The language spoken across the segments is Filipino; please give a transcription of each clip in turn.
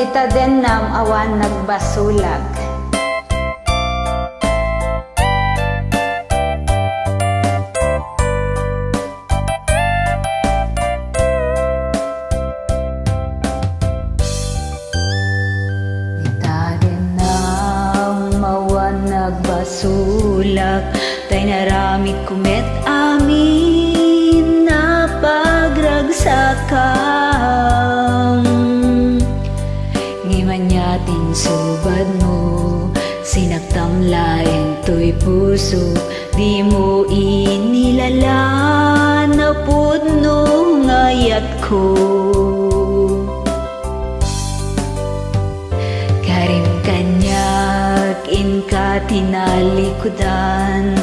Dita den nam awan nagbasulag. Dita den nam awan nagbasulag, tay naramid kumet amin na pagragsakam. Ngimanyatin subad mo, sinagtamlain to'y puso, di mo inilala na pudno ngayat ko. Karim kanyak in ka tinalikudan,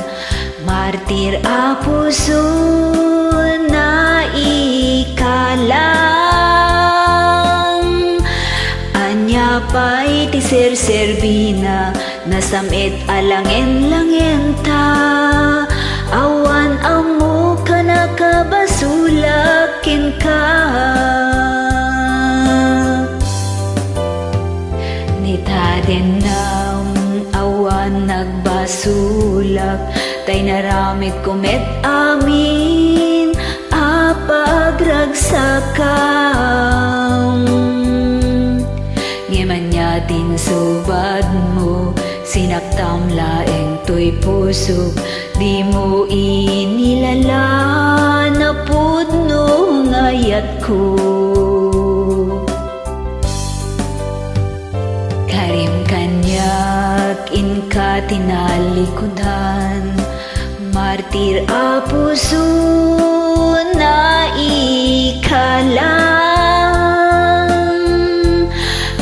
martir a puso na ikalang. Anya pa'y ti serserbina, nasamit alangen-langen ta. Awan amo ka nakabasulakin ka. Nita den nam awan nagbasulak, tay naramid kumet amin a pagragsakam. Ngimanyatin subad mo, sinaktamlaeng to'y puso, di mo inilala na pudno ngayat ko. Karim kanyak in ka tinalikudan, martir a puso na ikalang.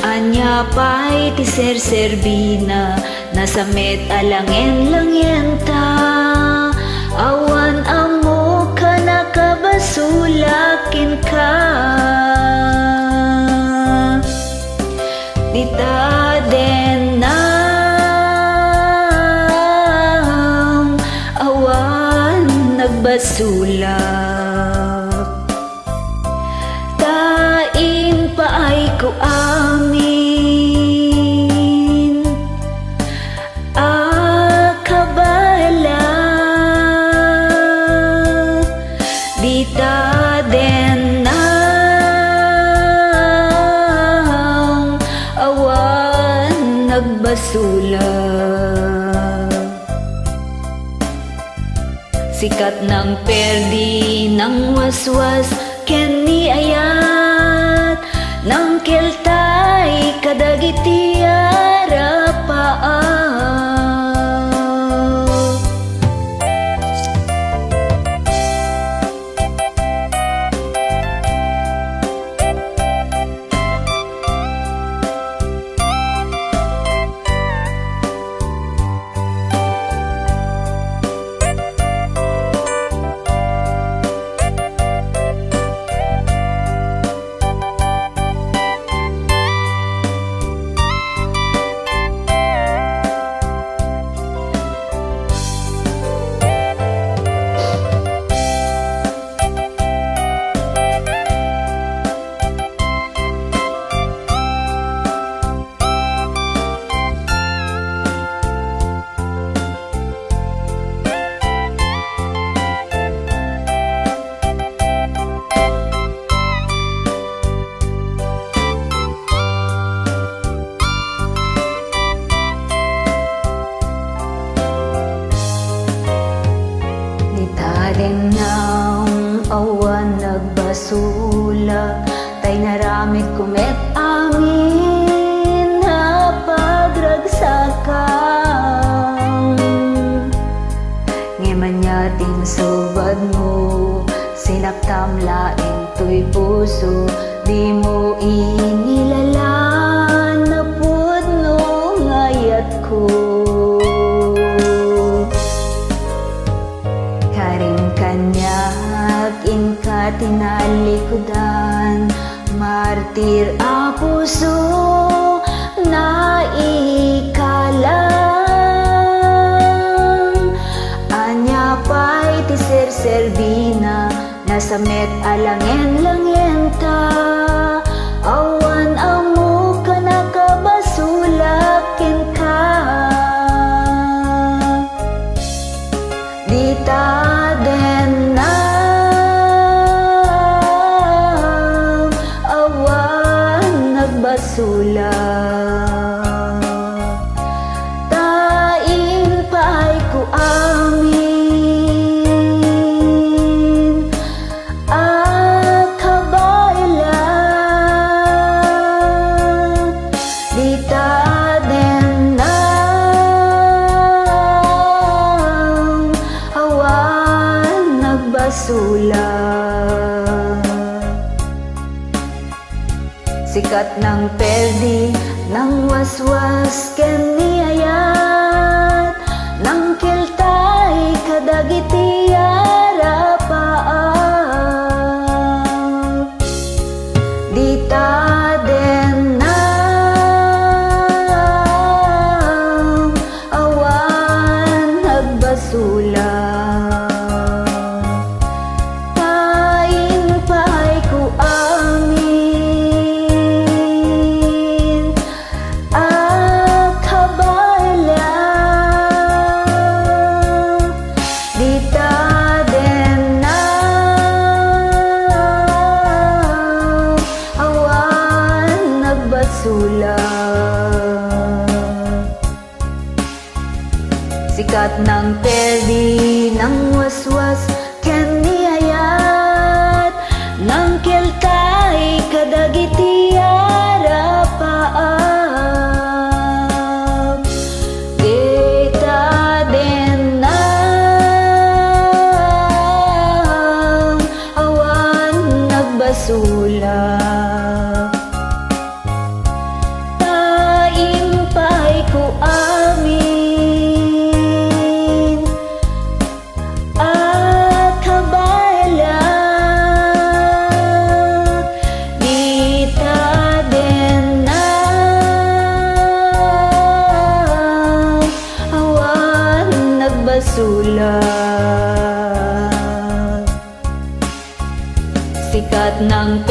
Anya pa'y ti serserbina, nasamit alangen-langen ta. Awan amo ka nakabasulakin ka. Dita den nam awan nagbasulak, tain paay ko amin akabala. Dita den nam awan nagbasulak, sikat ng perdi ng waswas ken ni ayat, ng keltay kadagiti arapaan. Den nam awan nagbasulag, tay naramid kumet amin na pagragsakam. Ngimanyatin subad mo, sinaktamlaeng to'y puso, di mo inilala na pudno ngayat ko. Karim kanyak in ka tinalikudan, martir a puso na ikalang. Anya pa'y ti serserbina, nasamit alangen-langen ta. Awan amo ka taden na awan nagbasula. Tain pa'y ku amin at kabaylan di taden na awan nagbasula. Sikat ng perdi, ng waswas ken niyayat, ng kiltay kadagiti arapaak. Di taden na awan nagbasula. Tain pa'y ku amin at kabaylan di taden na awan nagbasula. Sikat ng perdi, ng waswas ken niyayat, ng kiltay kadagiti arapaak. Di taden na awan nagbasula. Tain pa'y ku amin at kabaylan di taden na awan nagbasula. Sikat ng